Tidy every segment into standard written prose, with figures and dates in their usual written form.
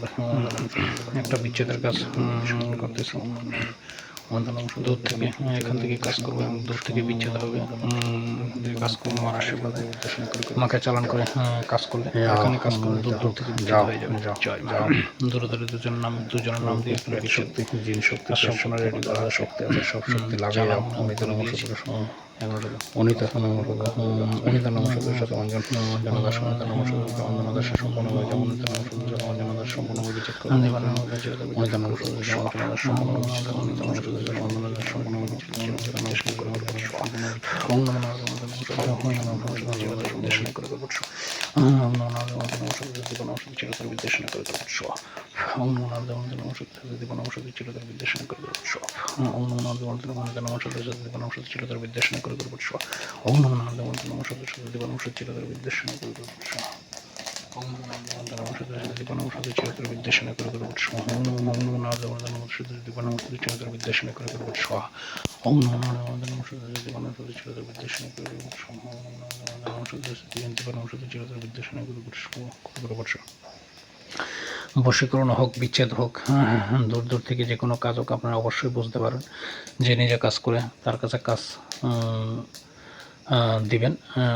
করে একটা বিচ্ছেদের কাজ করতেছি। দূর থেকে এখান থেকে কাজ করবো এবং দূর থেকে বিচ্ছেদ হবে। কাজ করবো আমার আশীর্বাদে মাকে চালান করে কাজ করলে এখানে কাজ করলে দূর দূর থেকে বিচ্ছেদ হয়ে যাবে। জয় মা। দূরে দূরে দুজনের নাম দিয়ে শক্তি জিন শক্তি সবসময় রেডি করা শক্তি আছে, সব শক্তি লাগাই অনিতা নমস্কার অনিতা অনিতা নমস্কার সাথে অঞ্জন অঞ্জন দাস অনিতা নমস্কার অঞ্জন দাস সম্পূর্ণ অনিতা নমস্কার অঞ্জন দাস সম্পূর্ণ বিচার করে অনিতা নমস্কার অঞ্জন দাস সম্পূর্ণ বিচার করে অনিতা নমস্কার অঞ্জন দাস সম্পূর্ণ বিচার করে ওম নমঃ নির্দেশনা করে ওম নমঃ চিরতর নির্দেশনা করে ওম নমঃ চিরতর নির্দেশনা করে ওম নমঃ চিরতর নির্দেশনা করে ওম নমঃ চিরতর নির্দেশনা করে ওম চিরতর নির্দেশনা করে চিরতর নির্দেশনা করে ওম বশীকরণ হোক, বিচ্ছেদ হোক, দূর দূর থেকে যে কোনো কাজ হোক, আপনারা অবশ্যই বুঝতে পারেন যে নিজে কাজ করে তার কাছে কাজ দিবেন।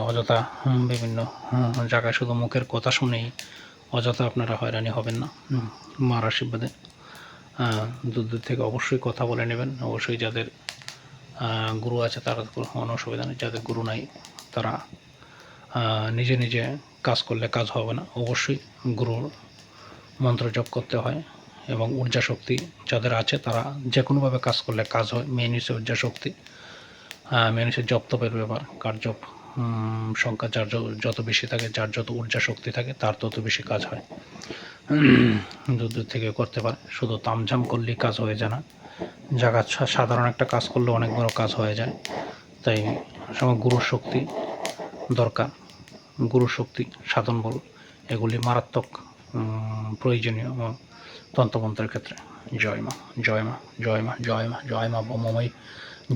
অযথা বিভিন্ন জায়গায় শুধু মুখের কথা শুনেই অযথা আপনারা হয়রানি হবেন না। মার আশীর্বাদে দূর দূর থেকে অবশ্যই কথা বলে নেবেন। অবশ্যই যাদের গুরু আছে তারা কোনো অসুবিধা নেই, যাদের গুরু নাই তারা নিজে নিজে কাজ করলে কাজ হবে না। অবশ্যই গুরুর মন্ত্র জপ করতে হয় এবং ঊর্জা শক্তি যাদের আছে তারা যে কোনোভাবে কাজ করলে কাজ হয়। মেন হচ্ছে ঊর্জা শক্তি, মেন হচ্ছে জপ তপের ব্যাপার। কার জপ সংখ্যা যার যত বেশি থাকে, যার যত ঊর্জা শক্তি থাকে তার তত বেশি কাজ হয়। দূর দূর থেকে করতে পারে, শুধু তামঝাম করলেই কাজ হয়ে যায় না। জায়গা সাধারণ একটা কাজ করলে অনেক বড় কাজ হয়ে যায়। তাই সময় গুরুর শক্তি দরকার। গুরু শক্তি, সাধন বল এগুলি মারাত্মক প্রয়োজনীয় তন্ত্রমন্ত্রের ক্ষেত্রে। জয় মা, জয় মা, জয় মা, জয় মা, জয় মা ব্রহ্মময়ী,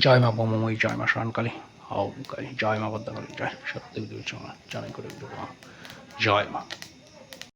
জয় মা ব্রহ্মময়ী, জয় মা শরণকালী, ওম কালী, জয় মা বদ্দাকালী, জয় সত্যদেবী জানাই করে জয় মা।